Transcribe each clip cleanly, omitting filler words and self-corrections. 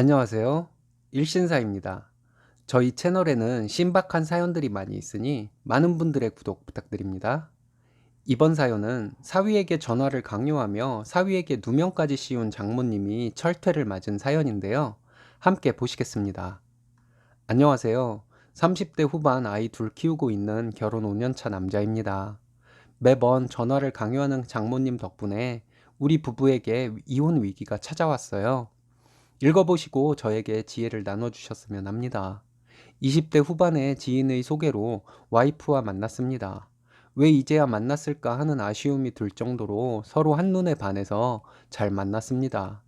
안녕하세요. 일신사입니다. 저희 채널에는 신박한 사연들이 많이 있으니 많은 분들의 구독 부탁드립니다. 이번 사연은 사위에게 전화를 강요하며 사위에게 누명까지 씌운 장모님이 철퇴를 맞은 사연인데요. 함께 보시겠습니다. 안녕하세요. 30대 후반 아이 둘 키우고 있는 결혼 5년 차 남자입니다. 매번 전화를 강요하는 장모님 덕분에 우리 부부에게 이혼 위기가 찾아왔어요. 읽어보시고 저에게 지혜를 나눠주셨으면 합니다. 20대 후반의 지인의 소개로 와이프와 만났습니다. 왜 이제야 만났을까 하는 아쉬움이 들 정도로 서로 한눈에 반해서 잘 만났습니다.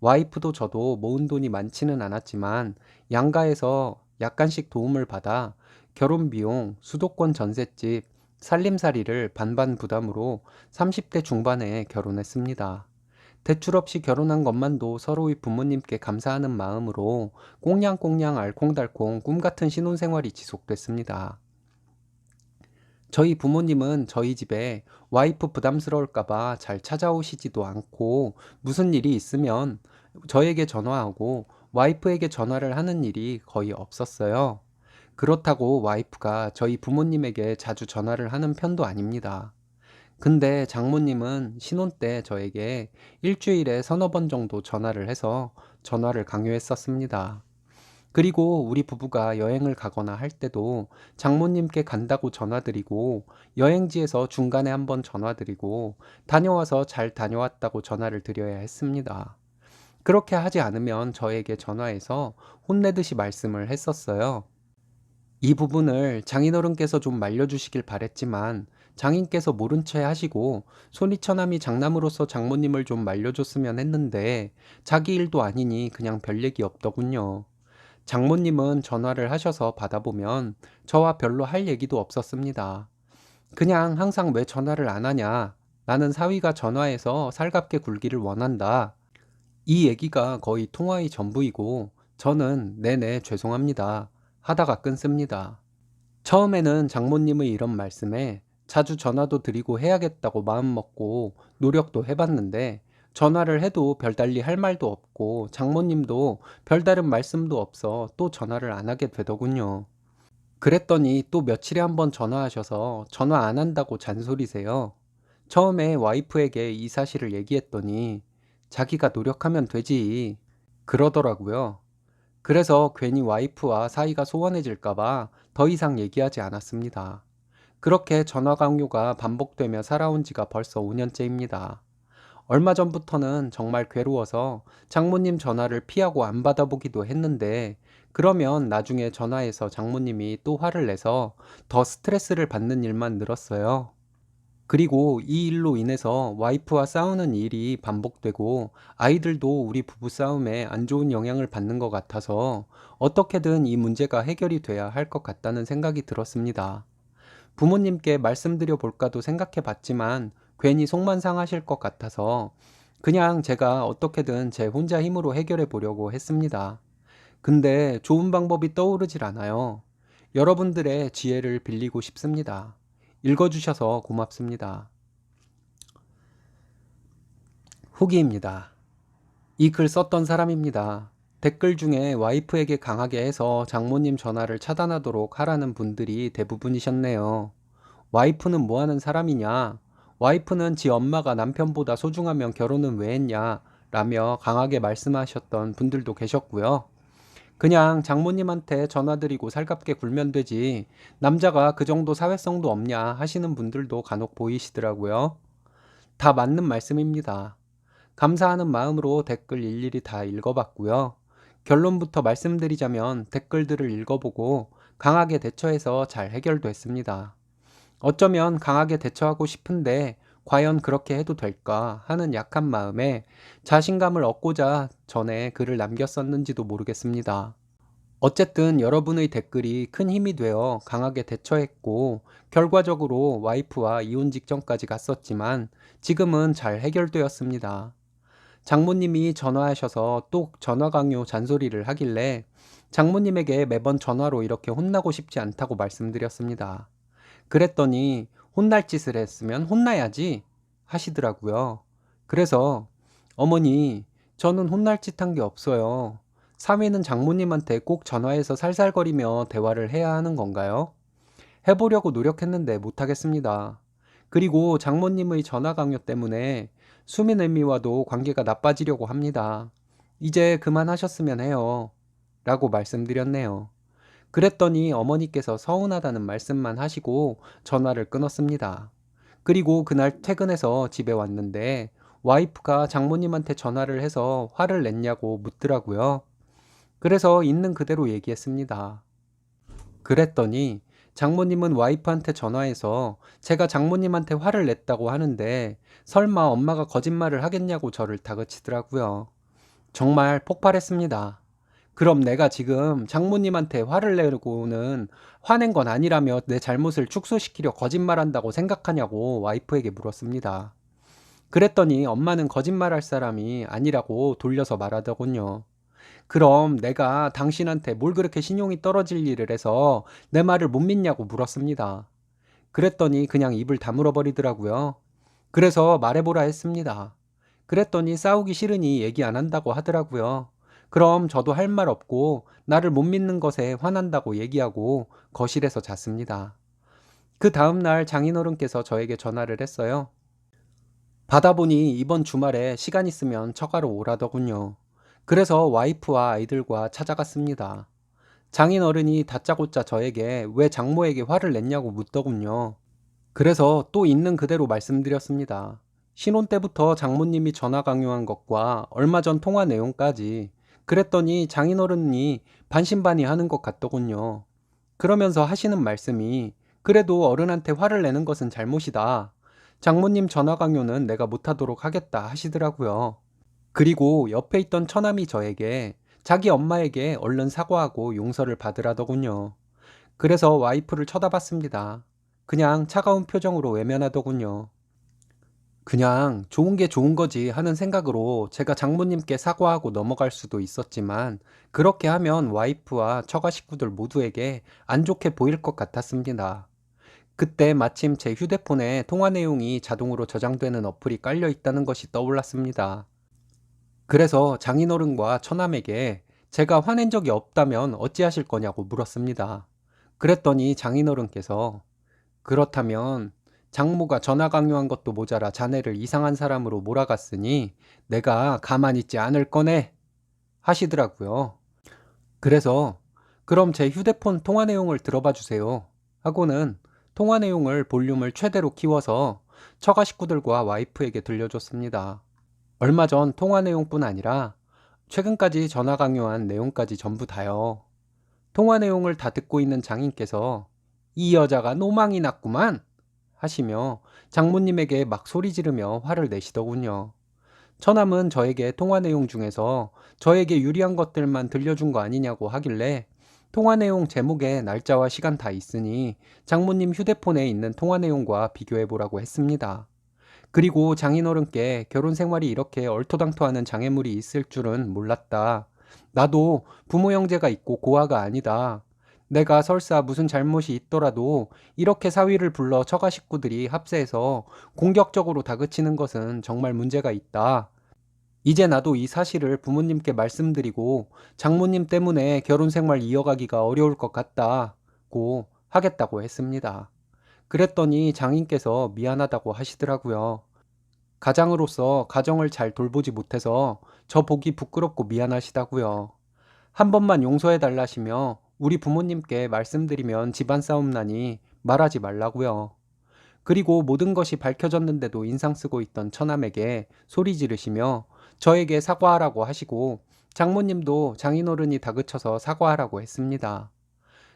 와이프도 저도 모은 돈이 많지는 않았지만 양가에서 약간씩 도움을 받아 결혼 비용, 수도권 전셋집, 살림살이를 반반 부담으로 30대 중반에 결혼했습니다. 대출 없이 결혼한 것만도 서로의 부모님께 감사하는 마음으로 꽁냥꽁냥 알콩달콩 꿈같은 신혼생활이 지속됐습니다. 저희 부모님은 저희 집에 와이프 부담스러울까봐 잘 찾아오시지도 않고 무슨 일이 있으면 저에게 전화하고 와이프에게 전화를 하는 일이 거의 없었어요. 그렇다고 와이프가 저희 부모님에게 자주 전화를 하는 편도 아닙니다. 근데 장모님은 신혼 때 저에게 일주일에 서너 번 정도 전화를 해서 전화를 강요했었습니다. 그리고 우리 부부가 여행을 가거나 할 때도 장모님께 간다고 전화드리고 여행지에서 중간에 한번 전화드리고 다녀와서 잘 다녀왔다고 전화를 드려야 했습니다. 그렇게 하지 않으면 저에게 전화해서 혼내듯이 말씀을 했었어요. 이 부분을 장인어른께서 좀 말려주시길 바랬지만 장인께서 모른 채 하시고 손이처남이 장남으로서 장모님을 좀 말려줬으면 했는데 자기 일도 아니니 그냥 별 얘기 없더군요. 장모님은 전화를 하셔서 받아보면 저와 별로 할 얘기도 없었습니다. 그냥 항상 왜 전화를 안 하냐? 나는 사위가 전화해서 살갑게 굴기를 원한다. 이 얘기가 거의 통화의 전부이고 저는 네네 죄송합니다 하다가 끊습니다. 처음에는 장모님의 이런 말씀에 자주 전화도 드리고 해야겠다고 마음먹고 노력도 해봤는데 전화를 해도 별달리 할 말도 없고 장모님도 별다른 말씀도 없어 또 전화를 안 하게 되더군요. 그랬더니 또 며칠에 한번 전화하셔서 전화 안 한다고 잔소리세요. 처음에 와이프에게 이 사실을 얘기했더니 자기가 노력하면 되지 그러더라고요. 그래서 괜히 와이프와 사이가 소원해질까봐 더 이상 얘기하지 않았습니다. 그렇게 전화 강요가 반복되며 살아온 지가 벌써 5년째입니다. 얼마 전부터는 정말 괴로워서 장모님 전화를 피하고 안 받아보기도 했는데, 그러면 나중에 전화해서 장모님이 또 화를 내서 더 스트레스를 받는 일만 늘었어요. 그리고 이 일로 인해서 와이프와 싸우는 일이 반복되고 아이들도 우리 부부 싸움에 안 좋은 영향을 받는 것 같아서 어떻게든 이 문제가 해결이 돼야 할 것 같다는 생각이 들었습니다. 부모님께 말씀드려 볼까도 생각해 봤지만 괜히 속만 상하실 것 같아서 그냥 제가 어떻게든 제 혼자 힘으로 해결해 보려고 했습니다. 근데 좋은 방법이 떠오르질 않아요. 여러분들의 지혜를 빌리고 싶습니다. 읽어주셔서 고맙습니다. 후기입니다. 이 글 썼던 사람입니다. 댓글 중에 와이프에게 강하게 해서 장모님 전화를 차단하도록 하라는 분들이 대부분이셨네요. 와이프는 뭐 하는 사람이냐? 와이프는 지 엄마가 남편보다 소중하면 결혼은 왜 했냐? 라며 강하게 말씀하셨던 분들도 계셨고요. 그냥 장모님한테 전화드리고 살갑게 굴면 되지. 남자가 그 정도 사회성도 없냐 하시는 분들도 간혹 보이시더라고요. 다 맞는 말씀입니다. 감사하는 마음으로 댓글 일일이 다 읽어봤고요. 결론부터 말씀드리자면 댓글들을 읽어보고 강하게 대처해서 잘 해결됐습니다. 어쩌면 강하게 대처하고 싶은데 과연 그렇게 해도 될까 하는 약한 마음에 자신감을 얻고자 전에 글을 남겼었는지도 모르겠습니다. 어쨌든 여러분의 댓글이 큰 힘이 되어 강하게 대처했고 결과적으로 와이프와 이혼 직전까지 갔었지만 지금은 잘 해결되었습니다. 장모님이 전화하셔서 또 전화 강요 잔소리를 하길래 장모님에게 매번 전화로 이렇게 혼나고 싶지 않다고 말씀드렸습니다. 그랬더니 혼날 짓을 했으면 혼나야지 하시더라고요. 그래서 어머니, 저는 혼날 짓 한 게 없어요. 사위는 장모님한테 꼭 전화해서 살살거리며 대화를 해야 하는 건가요? 해보려고 노력했는데 못하겠습니다. 그리고 장모님의 전화 강요 때문에 수민의미와도 관계가 나빠지려고 합니다. 이제 그만하셨으면 해요. 라고 말씀드렸네요. 그랬더니 어머니께서 서운하다는 말씀만 하시고 전화를 끊었습니다. 그리고 그날 퇴근해서 집에 왔는데 와이프가 장모님한테 전화를 해서 화를 냈냐고 묻더라고요. 그래서 있는 그대로 얘기했습니다. 그랬더니 장모님은 와이프한테 전화해서 제가 장모님한테 화를 냈다고 하는데 설마 엄마가 거짓말을 하겠냐고 저를 다그치더라고요. 정말 폭발했습니다. 그럼 내가 지금 장모님한테 화를 내고는 화낸 건 아니라며 내 잘못을 축소시키려 거짓말한다고 생각하냐고 와이프에게 물었습니다. 그랬더니 엄마는 거짓말할 사람이 아니라고 돌려서 말하더군요. 그럼 내가 당신한테 뭘 그렇게 신용이 떨어질 일을 해서 내 말을 못 믿냐고 물었습니다. 그랬더니 그냥 입을 다물어 버리더라고요. 그래서 말해보라 했습니다. 그랬더니 싸우기 싫으니 얘기 안 한다고 하더라고요. 그럼 저도 할 말 없고 나를 못 믿는 것에 화난다고 얘기하고 거실에서 잤습니다. 그 다음날 장인어른께서 저에게 전화를 했어요. 받아보니 이번 주말에 시간 있으면 처가로 오라더군요. 그래서 와이프와 아이들과 찾아갔습니다. 장인어른이 다짜고짜 저에게 왜 장모에게 화를 냈냐고 묻더군요. 그래서 또 있는 그대로 말씀드렸습니다. 신혼 때부터 장모님이 전화 강요한 것과 얼마 전 통화 내용까지. 그랬더니 장인어른이 반신반의하는 것 같더군요. 그러면서 하시는 말씀이 그래도 어른한테 화를 내는 것은 잘못이다. 장모님 전화 강요는 내가 못하도록 하겠다 하시더라고요. 그리고 옆에 있던 처남이 저에게 자기 엄마에게 얼른 사과하고 용서를 받으라더군요. 그래서 와이프를 쳐다봤습니다. 그냥 차가운 표정으로 외면하더군요. 그냥 좋은 게 좋은 거지 하는 생각으로 제가 장모님께 사과하고 넘어갈 수도 있었지만 그렇게 하면 와이프와 처가 식구들 모두에게 안 좋게 보일 것 같았습니다. 그때 마침 제 휴대폰에 통화 내용이 자동으로 저장되는 어플이 깔려 있다는 것이 떠올랐습니다. 그래서 장인어른과 처남에게 제가 화낸 적이 없다면 어찌하실 거냐고 물었습니다. 그랬더니 장인어른께서 그렇다면 장모가 전화 강요한 것도 모자라 자네를 이상한 사람으로 몰아갔으니 내가 가만히 있지 않을 거네 하시더라고요. 그래서 그럼 제 휴대폰 통화 내용을 들어봐 주세요 하고는 통화 내용을 볼륨을 최대로 키워서 처가 식구들과 와이프에게 들려줬습니다. 얼마 전 통화 내용뿐 아니라 최근까지 전화 강요한 내용까지 전부 다요. 통화 내용을 다 듣고 있는 장인께서 이 여자가 노망이 났구만 하시며 장모님에게 막 소리 지르며 화를 내시더군요. 처남은 저에게 통화 내용 중에서 저에게 유리한 것들만 들려준 거 아니냐고 하길래 통화 내용 제목에 날짜와 시간 다 있으니 장모님 휴대폰에 있는 통화 내용과 비교해 보라고 했습니다. 그리고 장인어른께 결혼 생활이 이렇게 얼토당토하는 장애물이 있을 줄은 몰랐다. 나도 부모 형제가 있고 고아가 아니다. 내가 설사 무슨 잘못이 있더라도 이렇게 사위를 불러 처가 식구들이 합세해서 공격적으로 다그치는 것은 정말 문제가 있다. 이제 나도 이 사실을 부모님께 말씀드리고 장모님 때문에 결혼 생활 이어가기가 어려울 것 같다고 하겠다고 했습니다. 그랬더니 장인께서 미안하다고 하시더라고요. 가장으로서 가정을 잘 돌보지 못해서 저 보기 부끄럽고 미안하시다고요. 한 번만 용서해 달라시며 우리 부모님께 말씀드리면 집안 싸움 나니 말하지 말라고요. 그리고 모든 것이 밝혀졌는데도 인상 쓰고 있던 처남에게 소리 지르시며 저에게 사과하라고 하시고 장모님도 장인어른이 다그쳐서 사과하라고 했습니다.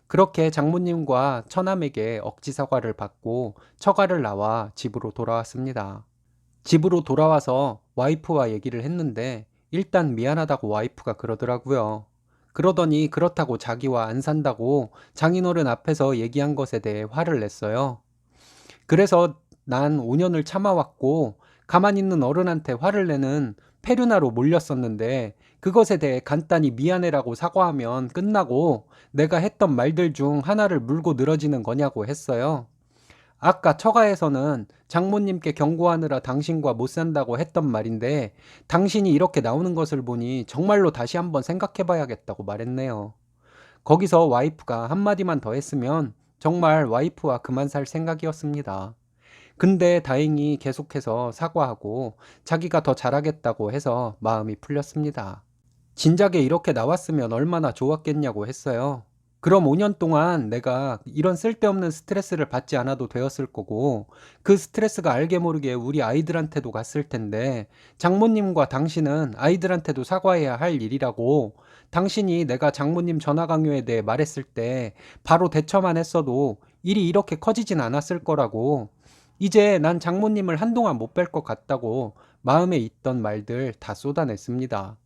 그렇게 장모님과 처남에게 억지 사과를 받고 처가를 나와 집으로 돌아왔습니다. 집으로 돌아와서 와이프와 얘기를 했는데 일단 미안하다고 와이프가 그러더라고요. 그러더니 그렇다고 자기와 안 산다고 장인어른 앞에서 얘기한 것에 대해 화를 냈어요. 그래서 난 5년을 참아왔고 가만히 있는 어른한테 화를 내는 페류나로 몰렸었는데 그것에 대해 간단히 미안해라고 사과하면 끝나고 내가 했던 말들 중 하나를 물고 늘어지는 거냐고 했어요. 아까 처가에서는 장모님께 경고하느라 당신과 못 산다고 했던 말인데 당신이 이렇게 나오는 것을 보니 정말로 다시 한번 생각해 봐야겠다고 말했네요. 거기서 와이프가 한마디만 더 했으면 정말 와이프와 그만 살 생각이었습니다. 근데 다행히 계속해서 사과하고 자기가 더 잘하겠다고 해서 마음이 풀렸습니다. 진작에 이렇게 나왔으면 얼마나 좋았겠냐고 했어요. 그럼 5년 동안 내가 이런 쓸데없는 스트레스를 받지 않아도 되었을 거고, 그 스트레스가 알게 모르게 우리 아이들한테도 갔을 텐데, 장모님과 당신은 아이들한테도 사과해야 할 일이라고, 당신이 내가 장모님 전화 강요에 대해 말했을 때 바로 대처만 했어도 일이 이렇게 커지진 않았을 거라고, 이제 난 장모님을 한동안 못 뵐 것 같다고 마음에 있던 말들 다 쏟아냈습니다.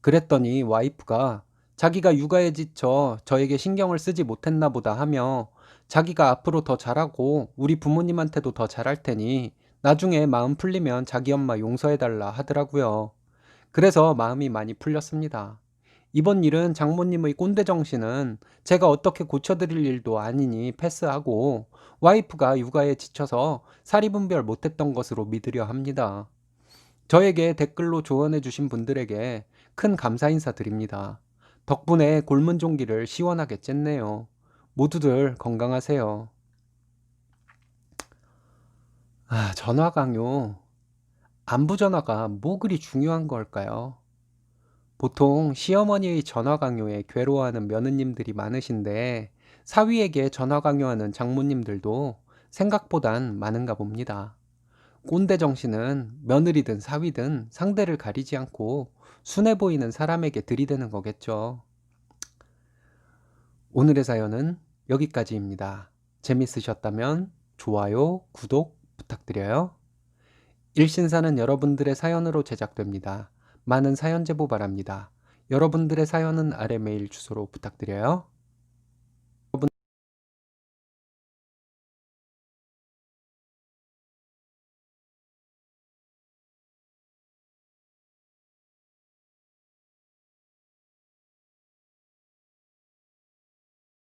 그랬더니 와이프가 자기가 육아에 지쳐 저에게 신경을 쓰지 못했나 보다 하며 자기가 앞으로 더 잘하고 우리 부모님한테도 더 잘할 테니 나중에 마음 풀리면 자기 엄마 용서해달라 하더라고요. 그래서 마음이 많이 풀렸습니다. 이번 일은 장모님의 꼰대 정신은 제가 어떻게 고쳐드릴 일도 아니니 패스하고 와이프가 육아에 지쳐서 사리분별 못했던 것으로 믿으려 합니다. 저에게 댓글로 조언해주신 분들에게 큰 감사 인사 드립니다. 덕분에 곪은 종기를 시원하게 쨌네요. 모두들 건강하세요. 전화 강요. 안부 전화가 뭐 그리 중요한 걸까요? 보통 시어머니의 전화 강요에 괴로워하는 며느님들이 많으신데 사위에게 전화 강요하는 장모님들도 생각보단 많은가 봅니다. 꼰대 정신은 며느리든 사위든 상대를 가리지 않고 순해 보이는 사람에게 들이대는 거겠죠. 오늘의 사연은 여기까지입니다. 재밌으셨다면 좋아요, 구독 부탁드려요. 일신사는 여러분들의 사연으로 제작됩니다. 많은 사연 제보 바랍니다. 여러분들의 사연은 아래 메일 주소로 부탁드려요.